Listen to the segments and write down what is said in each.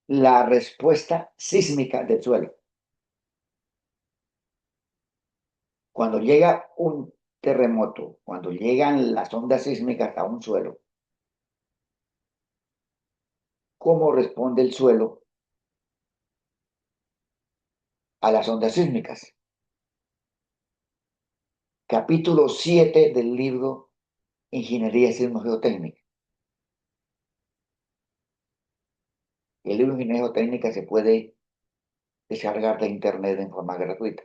la respuesta sísmica del suelo. Cuando llega un terremoto, cuando llegan las ondas sísmicas a un suelo, ¿cómo responde el suelo a las ondas sísmicas? Capítulo 7 del libro Ingeniería Sismogeotécnica. El libro de Ingeniería Geotécnica se puede descargar de internet en forma gratuita.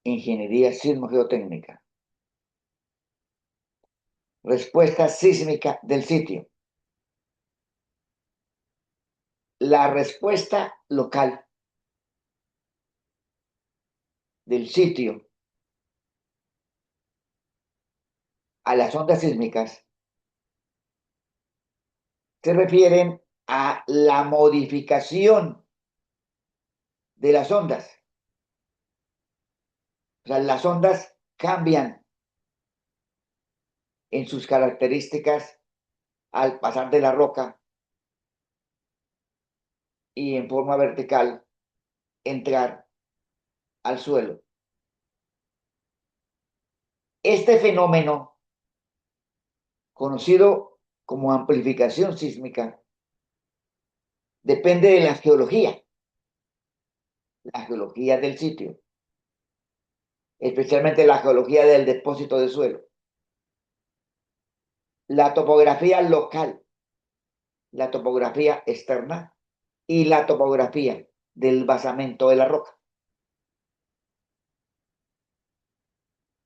Ingeniería Sismogeotécnica. Respuesta sísmica del sitio. La respuesta local del sitio a las ondas sísmicas se refieren a la modificación de las ondas. O sea, las ondas cambian en sus características al pasar de la roca y en forma vertical entrar al suelo. Este fenómeno, conocido como amplificación sísmica, depende de la geología del sitio, especialmente la geología del depósito de suelo, la topografía local, la topografía externa y la topografía del basamento de la roca.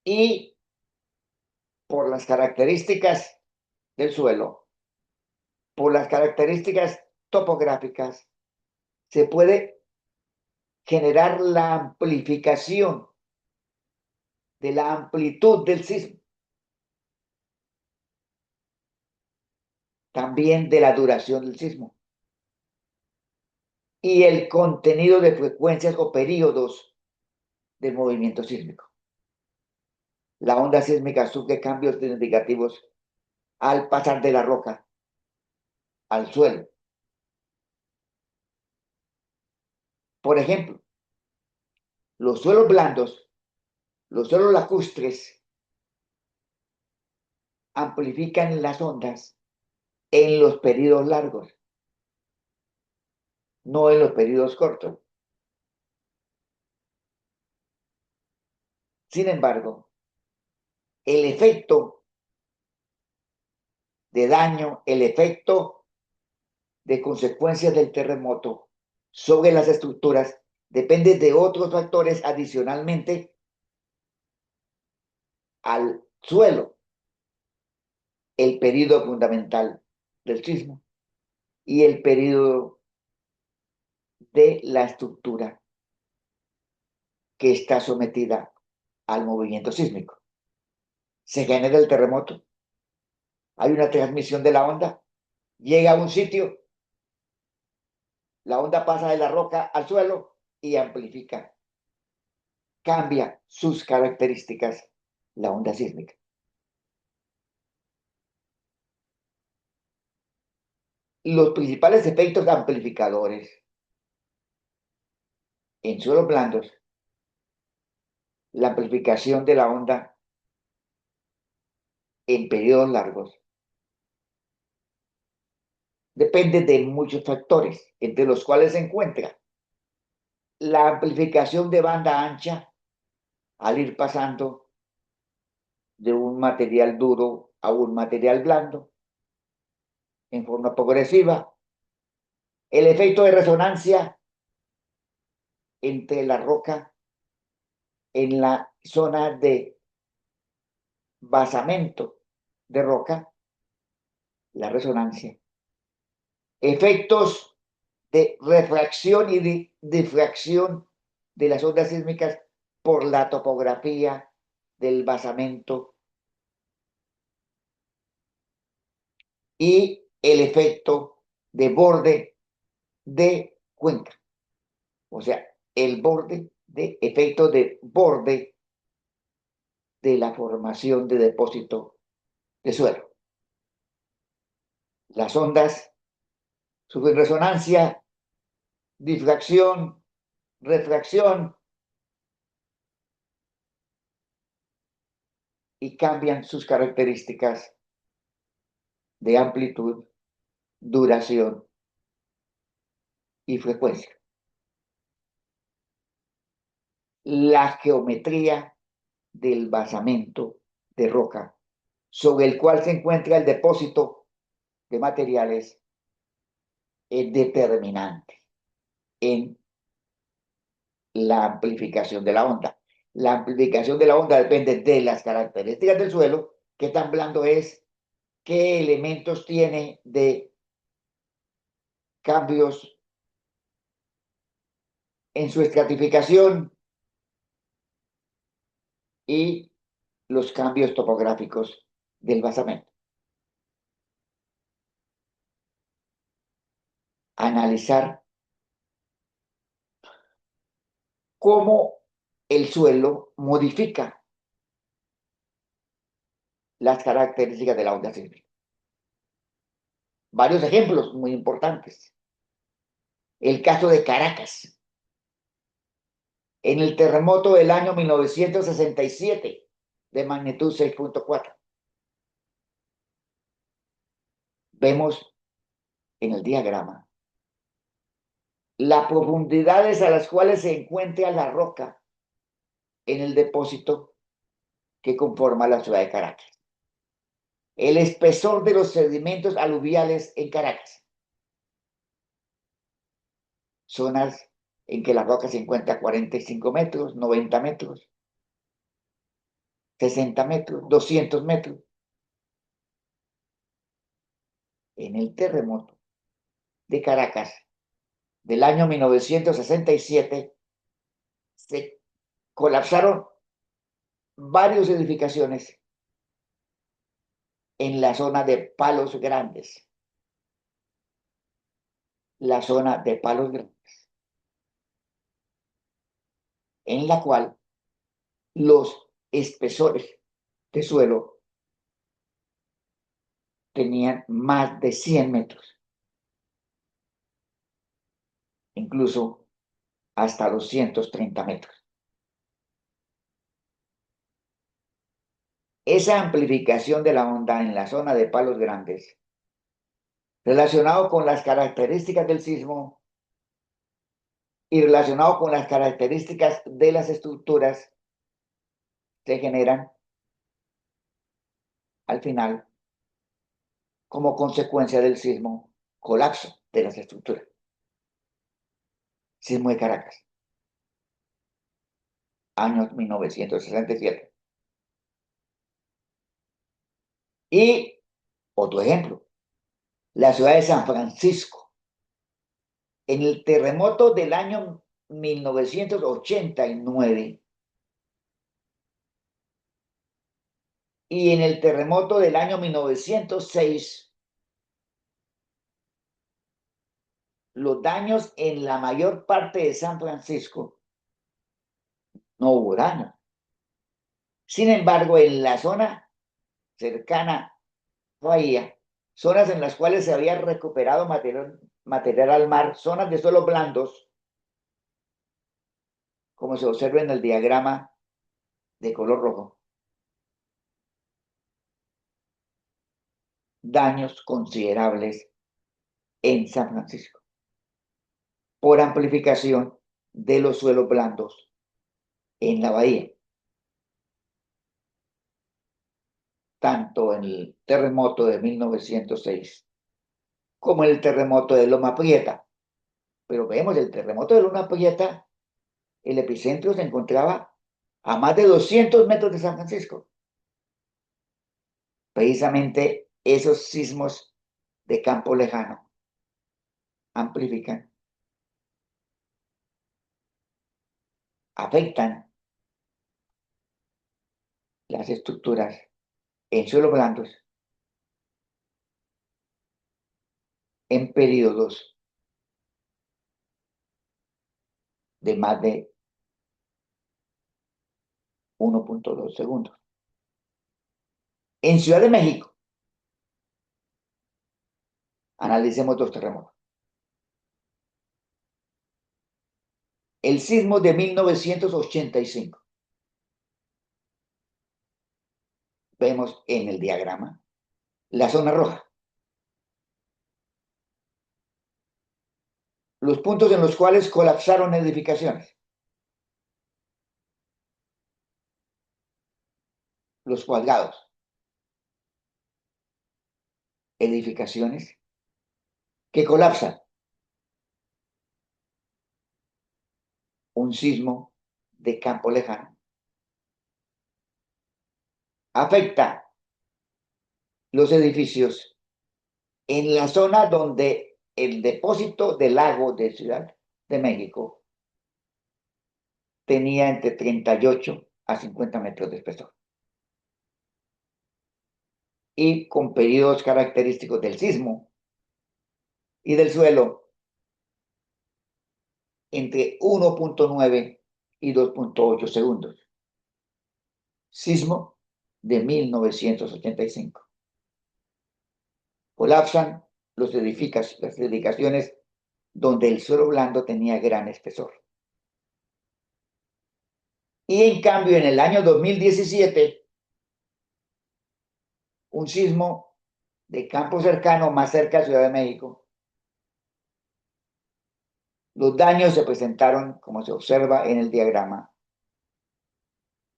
Y por las características del suelo, por las características topográficas, se puede generar la amplificación de la amplitud del sismo, también de la duración del sismo y el contenido de frecuencias o periodos del movimiento sísmico. La onda sísmica sufre cambios significativos al pasar de la roca al suelo. Por ejemplo, los suelos blandos, los suelos lacustres, amplifican las ondas en los periodos largos, no en los periodos cortos. Sin embargo, el efecto de daño, el efecto de consecuencias del terremoto sobre las estructuras depende de otros factores adicionalmente al suelo, el periodo fundamental del sismo y el periodo de la estructura que está sometida al movimiento sísmico. Se genera el terremoto, hay una transmisión de la onda, llega a un sitio, la onda pasa de la roca al suelo y amplifica, cambia sus características la onda sísmica. Los principales efectos amplificadores en suelos blandos, la amplificación de la onda en periodos largos, depende de muchos factores, entre los cuales se encuentra la amplificación de banda ancha al ir pasando de un material duro a un material blando en forma progresiva, el efecto de resonancia entre la roca en la zona de basamento de roca, la resonancia, efectos de refracción y de difracción de las ondas sísmicas por la topografía del basamento y el efecto de borde de cuenca, o sea, el borde de efecto de borde de la formación de depósito de suelo. Las ondas sufren resonancia, difracción, refracción y cambian sus características de amplitud, duración y frecuencia. La geometría del basamento de roca sobre el cual se encuentra el depósito de materiales es determinante en la amplificación de la onda. La amplificación de la onda depende de las características del suelo, qué tan blando es, qué elementos tiene de cambios en su estratificación y los cambios topográficos del basamento. Analizar cómo el suelo modifica las características de la onda sísmica. Varios ejemplos muy importantes. El caso de Caracas, en el terremoto del año 1967, de magnitud 6.4. Vemos en el diagrama las profundidades a las cuales se encuentra la roca en el depósito que conforma la ciudad de Caracas. El espesor de los sedimentos aluviales en Caracas. Zonas en que la roca se encuentra a 45 metros, 90 metros, 60 metros, 200 metros. En el terremoto de Caracas del año 1967 se colapsaron varias edificaciones en la zona de Palos Grandes. La zona de Palos Grandes, en la cual los espesores de suelo tenían más de 100 metros, incluso hasta 230 metros. Esa amplificación de la onda en la zona de Palos Grandes, relacionado con las características del sismo y relacionado con las características de las estructuras, se generan al final como consecuencia del sismo, colapso de las estructuras. Sismo de Caracas, años 1967. Y otro ejemplo, la ciudad de San Francisco, en el terremoto del año 1989 y en el terremoto del año 1906, los daños en la mayor parte de San Francisco no hubo daño. Sin embargo, en la zona cercana a Bahía, zonas en las cuales se había recuperado material al mar, zonas de suelos blandos, como se observa en el diagrama de color rojo, daños considerables en San Francisco por amplificación de los suelos blandos en la bahía. Tanto en el terremoto de 1906 como en el terremoto de Loma Prieta. Pero vemos, el terremoto de Loma Prieta, el epicentro se encontraba a más de 200 metros de San Francisco. Precisamente esos sismos de campo lejano amplifican, afectan las estructuras en suelos blandos en periodos de más de 1.2 segundos. En Ciudad de México, analicemos dos terremotos. El sismo de 1985. Vemos en el diagrama la zona roja. Los puntos en los cuales colapsaron edificaciones. Los cuadrados. Edificaciones que colapsan. Un sismo de campo lejano. Afecta los edificios en la zona donde el depósito del lago de Ciudad de México tenía entre 38 a 50 metros de espesor. Y con periodos característicos del sismo y del suelo entre 1.9 y 2.8 segundos. Sismo de 1985. Colapsan las edificaciones donde el suelo blando tenía gran espesor. Y en cambio, en el año 2017, un sismo de campo cercano, más cerca de Ciudad de México, los daños se presentaron, como se observa en el diagrama,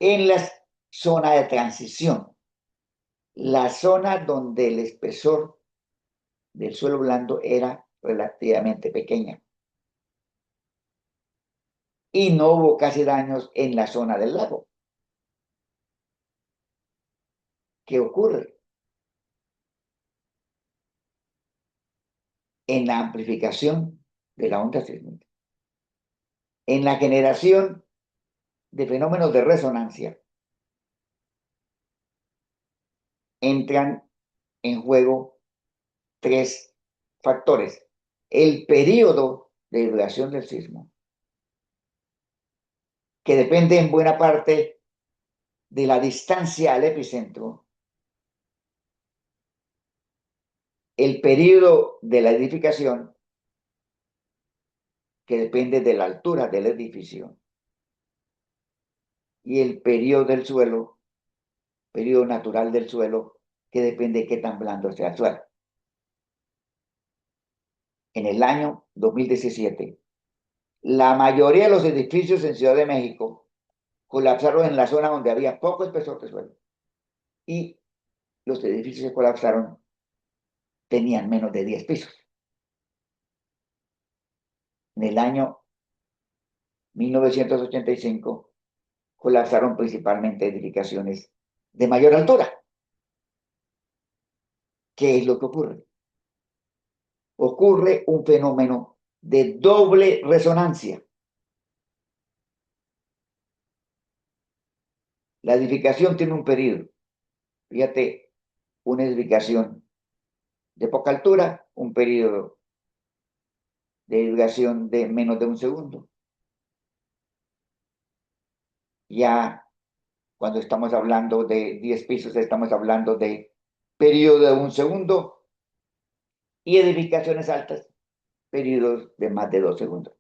en la zona de transición, la zona donde el espesor del suelo blando era relativamente pequeña. Y no hubo casi daños en la zona del lago. ¿Qué ocurre? En la amplificación de la onda sísmica, en la generación de fenómenos de resonancia, entran en juego tres factores. El periodo de duración del sismo, que depende en buena parte de la distancia al epicentro. El periodo de la edificación, que depende de la altura del edificio. Y el periodo del suelo, periodo natural del suelo, que depende de qué tan blando sea el suelo. En el año 2017, la mayoría de los edificios en Ciudad de México colapsaron en la zona donde había poco espesor de suelo. Y los edificios que colapsaron tenían menos de 10 pisos. En el año 1985 colapsaron principalmente edificaciones de mayor altura. ¿Qué es lo que ocurre? Ocurre un fenómeno de doble resonancia. La edificación tiene un periodo. Fíjate, una edificación de poca altura, un periodo de duración de menos de un segundo. Ya cuando estamos hablando de 10 pisos, estamos hablando de periodo de un segundo, y edificaciones altas, periodos de más de 2 segundos.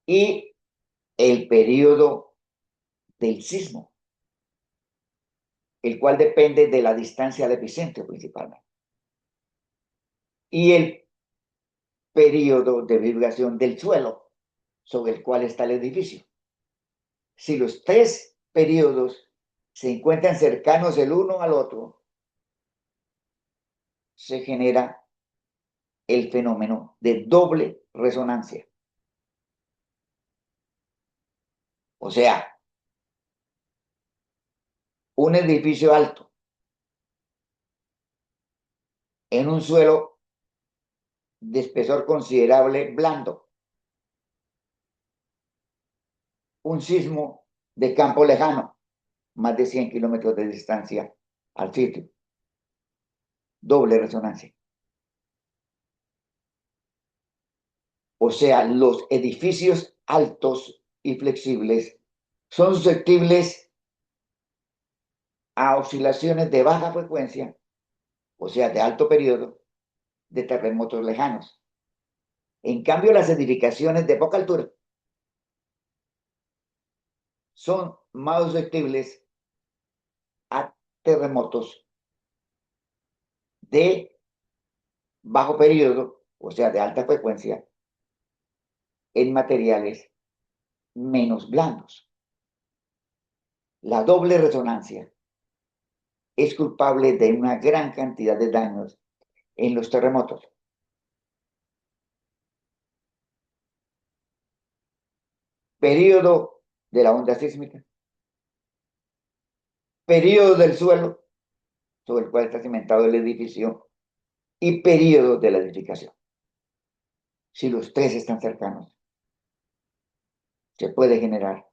Y el periodo del sismo, el cual depende de la distancia al epicentro principalmente. Y el periodo de vibración del suelo sobre el cual está el edificio. Si los tres periodos se encuentran cercanos el uno al otro, se genera el fenómeno de doble resonancia. O sea, un edificio alto en un suelo de espesor considerable blando, un sismo de campo lejano, más de 100 kilómetros de distancia al sitio, doble resonancia. O sea, los edificios altos y flexibles son susceptibles a oscilaciones de baja frecuencia, o sea, de alto periodo, de terremotos lejanos. En cambio, las edificaciones de poca altura son más susceptibles a terremotos de bajo periodo, o sea, de alta frecuencia, en materiales menos blandos. La doble resonancia es culpable de una gran cantidad de daños en los terremotos. Período de la onda sísmica, período del suelo sobre el cual está cimentado el edificio y período de la edificación. Si los tres están cercanos, se puede generar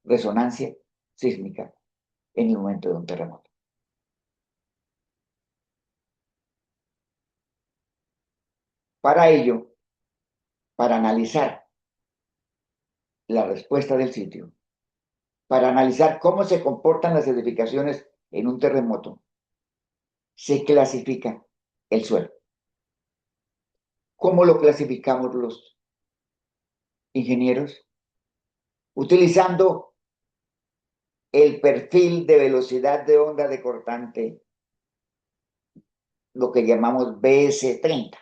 resonancia sísmica en el momento de un terremoto. Para ello, para analizar la respuesta del sitio, para analizar cómo se comportan las edificaciones en un terremoto, se clasifica el suelo. ¿Cómo lo clasificamos los ingenieros? Utilizando el perfil de velocidad de onda de cortante, lo que llamamos BS30.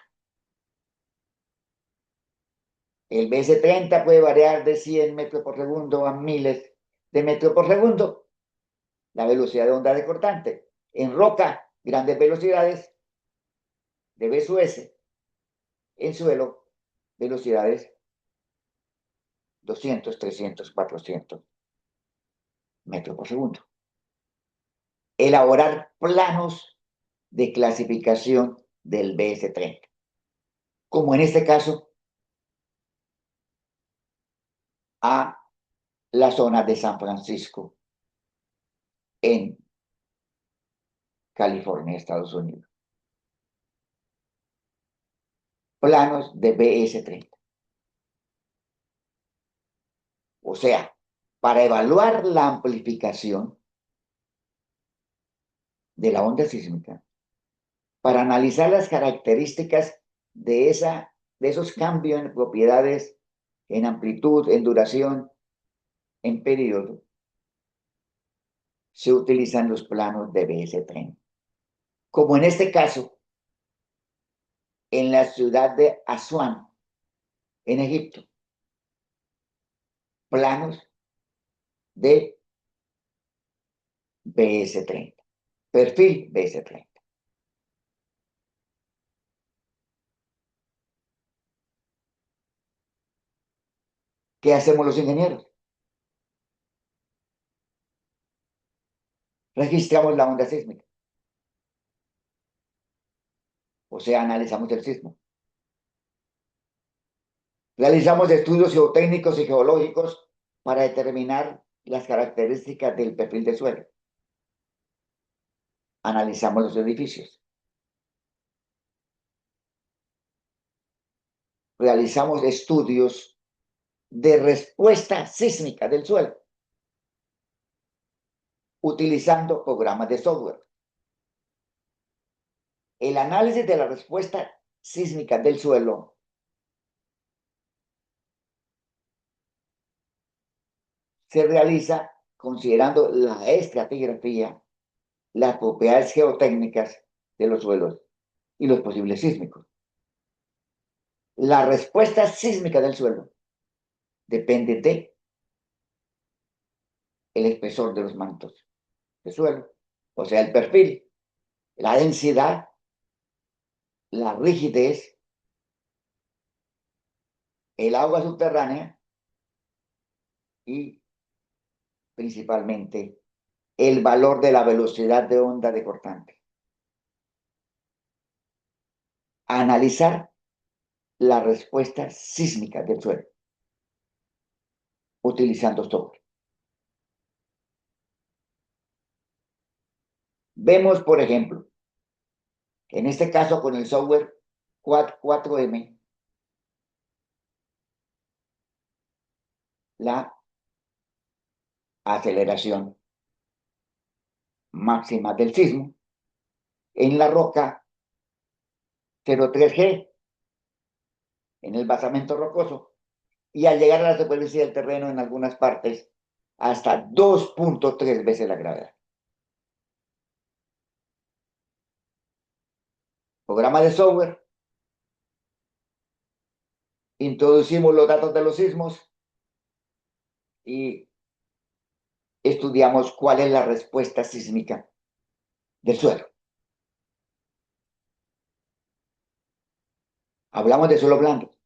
El BS30 puede variar de 100 metros por segundo a miles de metros por segundo, la velocidad de onda de cortante. En roca, grandes velocidades de B sub S. En suelo, velocidades 200, 300, 400 metros por segundo. Elaborar planos de clasificación del BS30. Como en este caso, a la zona de San Francisco, en California, Estados Unidos. Planos de BS30. O sea, para evaluar la amplificación de la onda sísmica, para analizar las características de esos cambios en propiedades, en amplitud, en duración, en periodo, se utilizan los planos de BS30. Como en este caso, en la ciudad de Asuán, en Egipto, planos de BS30, perfil BS30. ¿Qué hacemos los ingenieros? Registramos la onda sísmica, o sea, analizamos el sismo. Realizamos estudios geotécnicos y geológicos para determinar las características del perfil de suelo. Analizamos los edificios. Realizamos estudios de respuesta sísmica del suelo, utilizando programas de software. El análisis de la respuesta sísmica del suelo se realiza considerando la estratigrafía, las propiedades geotécnicas de los suelos y los posibles sísmicos. La respuesta sísmica del suelo depende de el espesor de los mantos de suelo, o sea, el perfil, la densidad, la rigidez, el agua subterránea y principalmente el valor de la velocidad de onda de cortante. Analizar la respuesta sísmica del suelo utilizando software. Vemos, por ejemplo, en este caso con el software Quad 4M, la aceleración máxima del sismo en la roca 03G en el basamento rocoso y al llegar a la superficie del terreno en algunas partes hasta 2.3 veces la gravedad. Programa de software, introducimos los datos de los sismos y estudiamos cuál es la respuesta sísmica del suelo. Hablamos de suelo blando.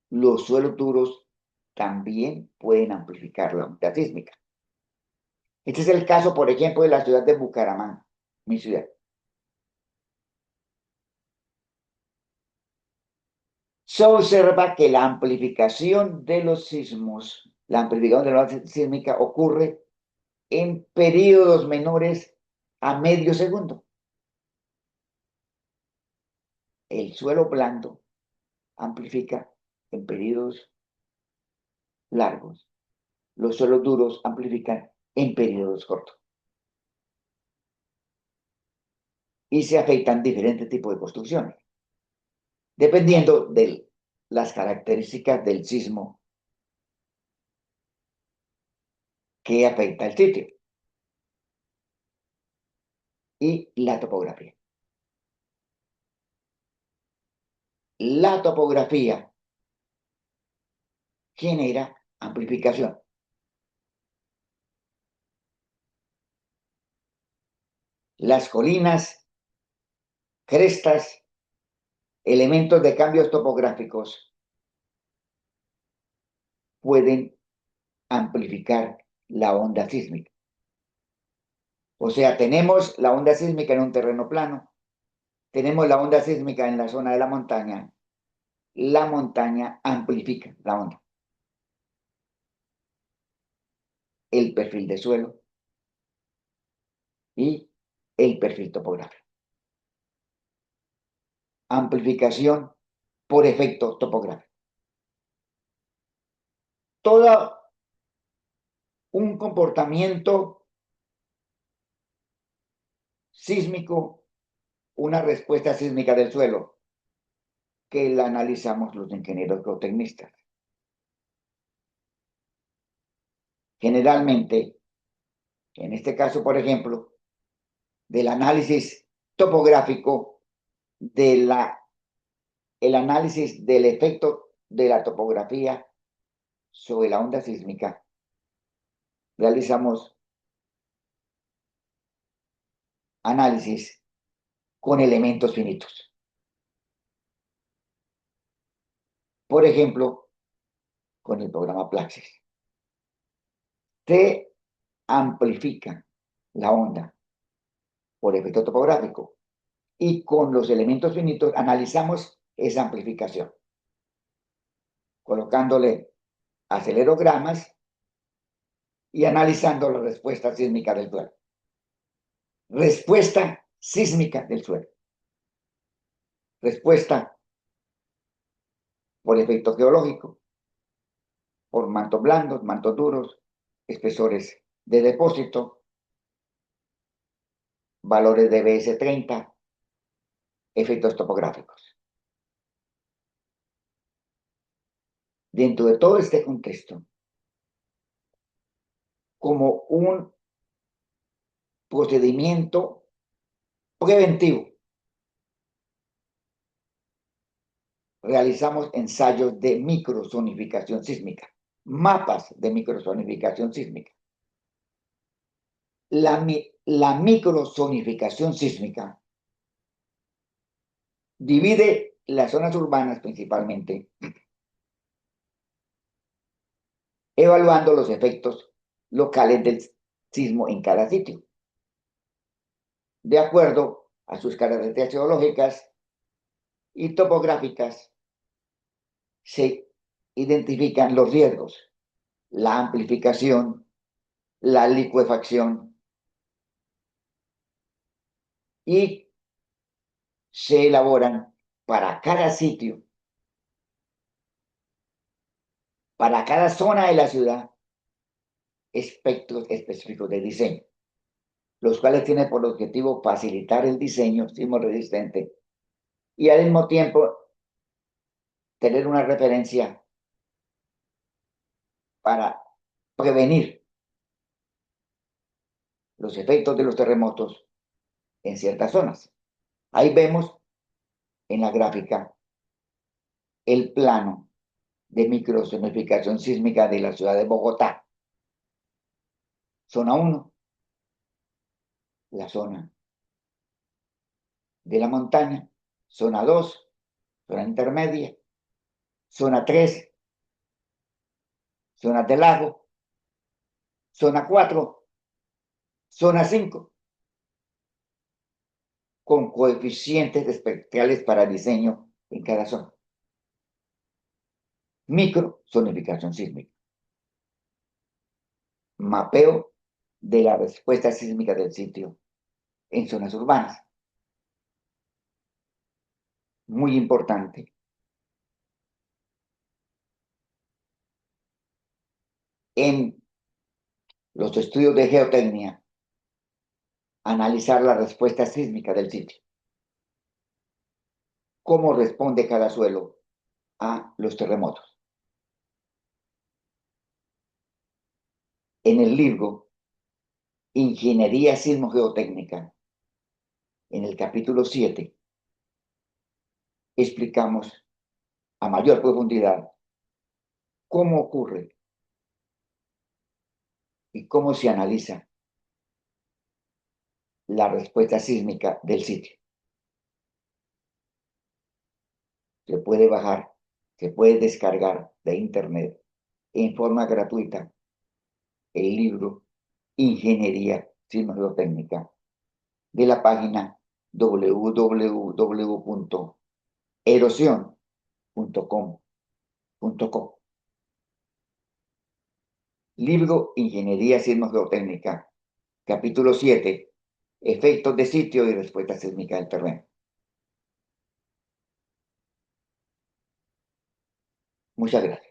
Los suelos duros también pueden amplificar la onda sísmica. Este es el caso, por ejemplo, de la ciudad de Bucaramanga, mi ciudad. Se observa que la amplificación de los sismos, la amplificación de la onda sísmica ocurre en periodos menores a medio segundo. El suelo blando amplifica en periodos largos. Los suelos duros amplifican en periodos cortos. Y se afectan diferentes tipos de construcciones, dependiendo de las características del sismo que afecta el sitio y la topografía. La topografía genera amplificación. Las colinas, crestas, elementos de cambios topográficos pueden amplificar la onda sísmica. O sea, tenemos la onda sísmica en un terreno plano, tenemos la onda sísmica en la zona de la montaña amplifica la onda. El perfil de suelo y el perfil topográfico. Amplificación por efecto topográfico. Todo un comportamiento sísmico, una respuesta sísmica del suelo, que la analizamos los ingenieros geotecnistas. Generalmente, en este caso, por ejemplo, del análisis topográfico, el análisis del efecto de la topografía sobre la onda sísmica, realizamos análisis con elementos finitos. Por ejemplo, con el programa Plaxis. Se amplifica la onda por efecto topográfico y con los elementos finitos analizamos esa amplificación, colocándole acelerogramas y analizando la respuesta sísmica del suelo. Respuesta sísmica del suelo. Respuesta por efecto geológico, por mantos blandos, mantos duros, espesores de depósito, valores de BS30, efectos topográficos. Dentro de todo este contexto, como un procedimiento preventivo, realizamos ensayos de microzonificación sísmica, mapas de microzonificación sísmica. La microzonificación sísmica divide las zonas urbanas principalmente, evaluando los efectos locales del sismo en cada sitio, de acuerdo a sus características geológicas y topográficas. Se identifican los riesgos, la amplificación, la licuefacción y se elaboran para cada sitio, para cada zona de la ciudad, espectros específicos de diseño, los cuales tienen por objetivo facilitar el diseño sismo resistente y al mismo tiempo tener una referencia para prevenir los efectos de los terremotos en ciertas zonas. Ahí vemos en la gráfica el plano de microzonificación sísmica de la ciudad de Bogotá. Zona 1, la zona de la montaña. Zona 2, zona intermedia. Zona 3, zona del lago. Zona 4, zona 5, con coeficientes espectrales para diseño en cada zona. Microzonificación sísmica. Mapeo de la respuesta sísmica del sitio en zonas urbanas. Muy importante. En los estudios de geotecnia, analizar la respuesta sísmica del sitio. Cómo responde cada suelo a los terremotos. En el libro Ingeniería Sismogeotécnica, en el capítulo 7, explicamos a mayor profundidad cómo ocurre y cómo se analiza la respuesta sísmica del sitio. Se puede bajar, se puede descargar de internet en forma gratuita el libro Ingeniería Sismogeotécnica de la página www.erosion.com.co. Libro Ingeniería Sismogeotécnica, capítulo 7, efectos de sitio y respuesta sísmica del terreno. Muchas gracias.